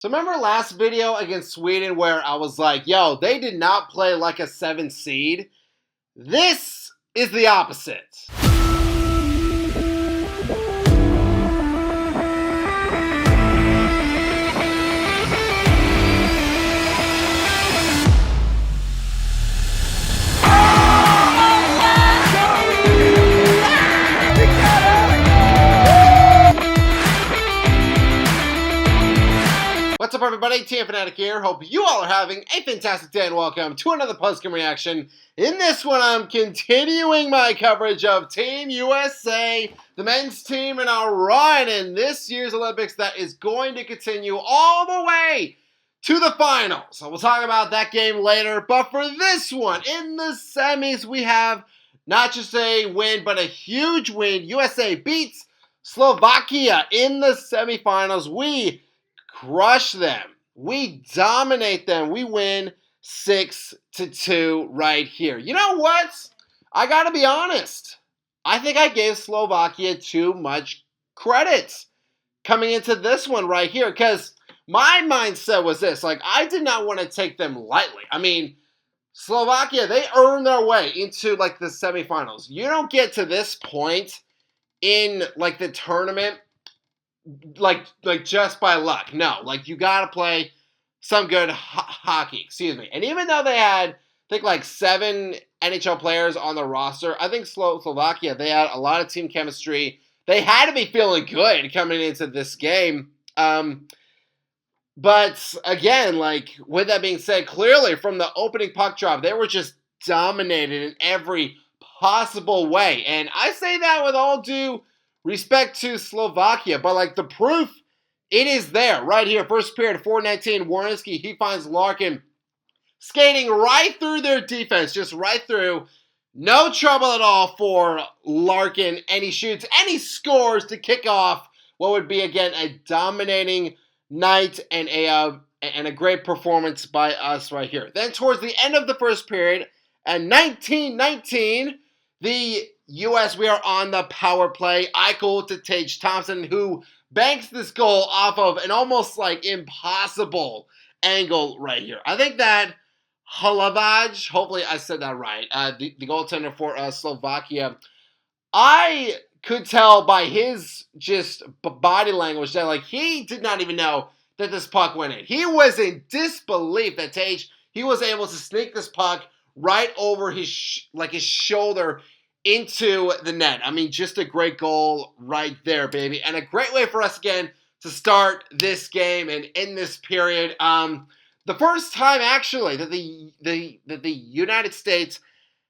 So remember last video against Sweden where I was like, yo, they did not play like a 7 seed? This is the opposite. What's up, everybody? TM Fanatic here. Hope you all are having a fantastic day and welcome to another post-game reaction. In this one, I'm continuing my coverage of Team USA, the men's team, and our run in this year's Olympics that is going to continue all the way to the finals. So we'll talk about that game later, but for this one, in the semis, we have not just a win, but a huge win. USA beats Slovakia in the semifinals. We crush them. We dominate them. We win 6-2 right here. You know what? I gotta be honest. I think I gave Slovakia too much credit coming into this one right here, because my mindset was this. Like, I did not want to take them lightly. I mean, Slovakia, they earned their way into, like, the semifinals. You don't get to this point in, like, the tournament like just by luck. No, like, you gotta play some good hockey, excuse me. And even though they had, I think, like 7 NHL players on the roster, I think Slovakia, they had a lot of team chemistry. They had to be feeling good coming into this game. But again, like, with that being said, clearly from the opening puck drop, they were just dominated in every possible way. And I say that with all due respect to Slovakia, but like, the proof, it is there right here. First period, 4:19, Warnowski, he finds Larkin skating right through their defense, just right through. No trouble at all for Larkin, and he shoots and he scores to kick off what would be, again, a dominating night and a great performance by us right here. Then towards the end of the first period, at 19-19, the U.S., we are on the power play. Eichel to Tage Thompson, who banks this goal off of an almost, like, impossible angle right here. I think that Halavaj, hopefully I said that right, the goaltender for Slovakia, I could tell by his just body language that, like, he did not even know that this puck went in. He was in disbelief that Tage, he was able to sneak this puck right over his shoulder into the net. I mean, just a great goal right there, baby. And a great way for us, again, to start this game and in this period. The first time, actually, that the United States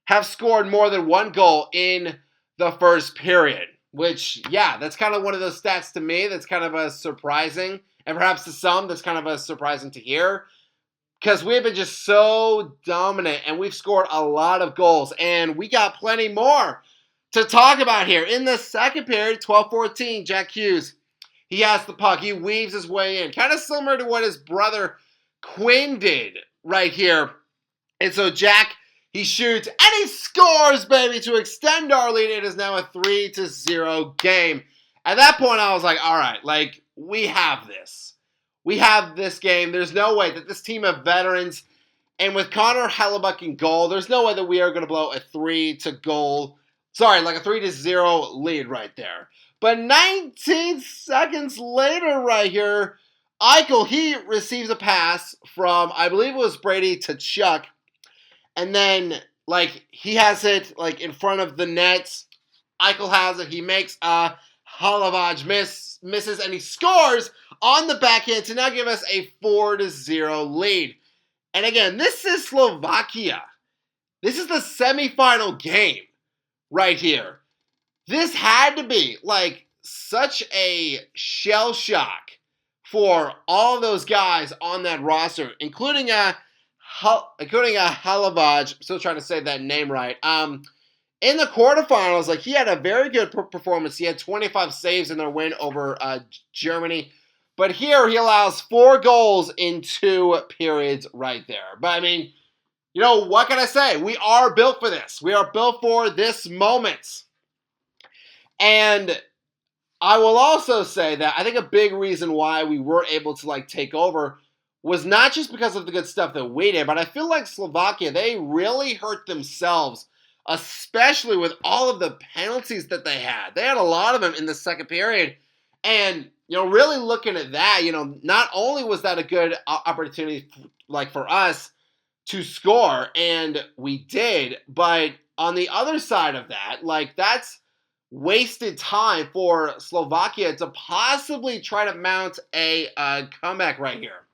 have scored more than one goal in the first period. Which, yeah, that's kind of one of those stats to me that's kind of a surprising. And perhaps to some, that's kind of a surprising to hear. Because we've been just so dominant, and we've scored a lot of goals. And we got plenty more to talk about here. In the second period, 12-14, Jack Hughes, he has the puck. He weaves his way in. Kind of similar to what his brother Quinn did right here. And so Jack, he shoots, and he scores, baby, to extend our lead. It is now a 3-0 game. At that point, I was like, all right, like, we have this. We have this game. There's no way that this team of veterans, and with Connor Hellebuck in goal, there's no way that we are going to blow a 3-0 lead right there. But 19 seconds later right here, Eichel, he receives a pass from, I believe it was Brady to Chuck, and then, like, he has it, like, in front of the net. Eichel has it. He makes a Halavaj misses, and he scores on the backhand to now give us a 4-0 lead. And again, this is Slovakia. This is the semifinal game right here. This had to be, like, such a shell shock for all those guys on that roster, including a Halavaj. I'm still trying to say that name right. In the quarterfinals, like, he had a very good performance. He had 25 saves in their win over Germany. But here, he allows 4 goals in 2 periods right there. But, I mean, you know, what can I say? We are built for this. We are built for this moment. And I will also say that I think a big reason why we were able to take over was not just because of the good stuff that we did, but I feel like Slovakia, they really hurt themselves, especially with all of the penalties that they had. They had a lot of them in the second period. And, really looking at that, not only was that a good opportunity for us to score, and we did, but on the other side of that, that's wasted time for Slovakia to possibly try to mount a comeback right here.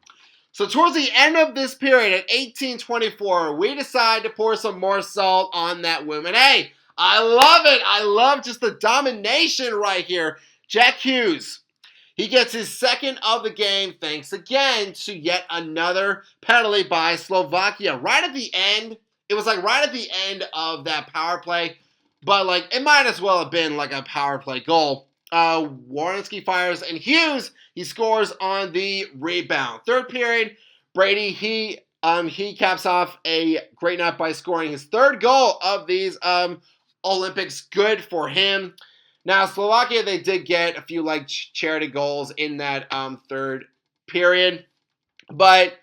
So towards the end of this period at 18:24, we decide to pour some more salt on that wound. And hey, I love it. I love just the domination right here. Jack Hughes, he gets his second of the game thanks again to yet another penalty by Slovakia. Right at the end, it was right at the end of that power play, but it might as well have been a power play goal. Warnowski fires, and Hughes, he scores on the rebound. Third period, Brady, he caps off a great night by scoring his third goal of these Olympics. Good for him. Now, Slovakia, they did get a few charity goals in that third period, but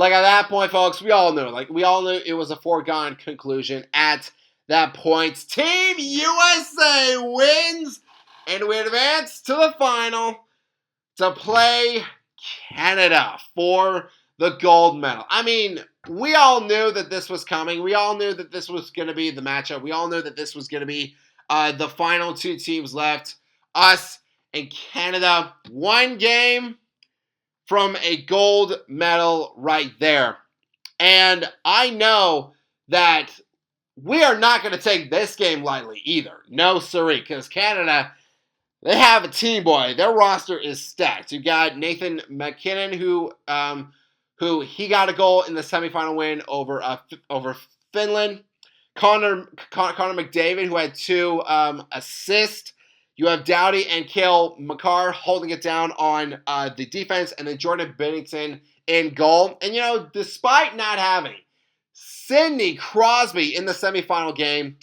at that point, folks, we all knew it was a foregone conclusion at that point. Team USA wins, and we advance to the final to play Canada for the gold medal. I mean, we all knew that this was coming. We all knew that this was going to be the matchup. We all knew that this was going to be the final two teams left, us and Canada. One game from a gold medal right there. And I know that we are not going to take this game lightly either. No, siree, because Canada, they have a team, boy. Their roster is stacked. You got Nathan McKinnon, who he got a goal in the semifinal win over Finland. Connor McDavid, who had 2 assists. You have Doughty and Cale Makar holding it down on the defense, and then Jordan Binnington in goal. And, despite not having Sidney Crosby in the semifinal game,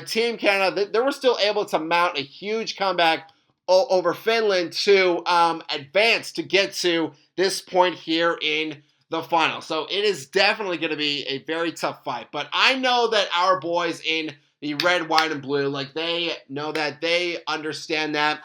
Team Canada, they were still able to mount a huge comeback over Finland to advance to get to this point here in the final. So it is definitely going to be a very tough fight. But I know that our boys in the red, white, and blue, they know that, they understand that.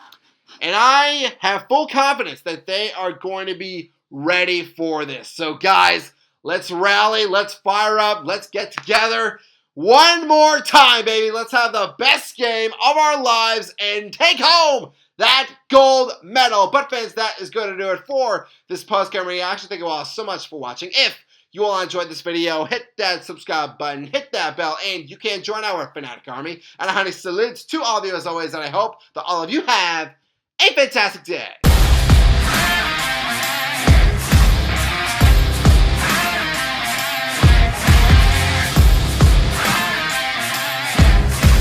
And I have full confidence that they are going to be ready for this. So guys, let's rally, let's fire up, let's get together one more time, baby. Let's have the best game of our lives and take home that gold medal. But fans, that is going to do it for this post-game reaction. Thank you all so much for watching. If you all enjoyed this video, hit that subscribe button, hit that bell, and you can join our Fanatic Army. And a honey salutes to all of you as always, and I hope that all of you have a fantastic day.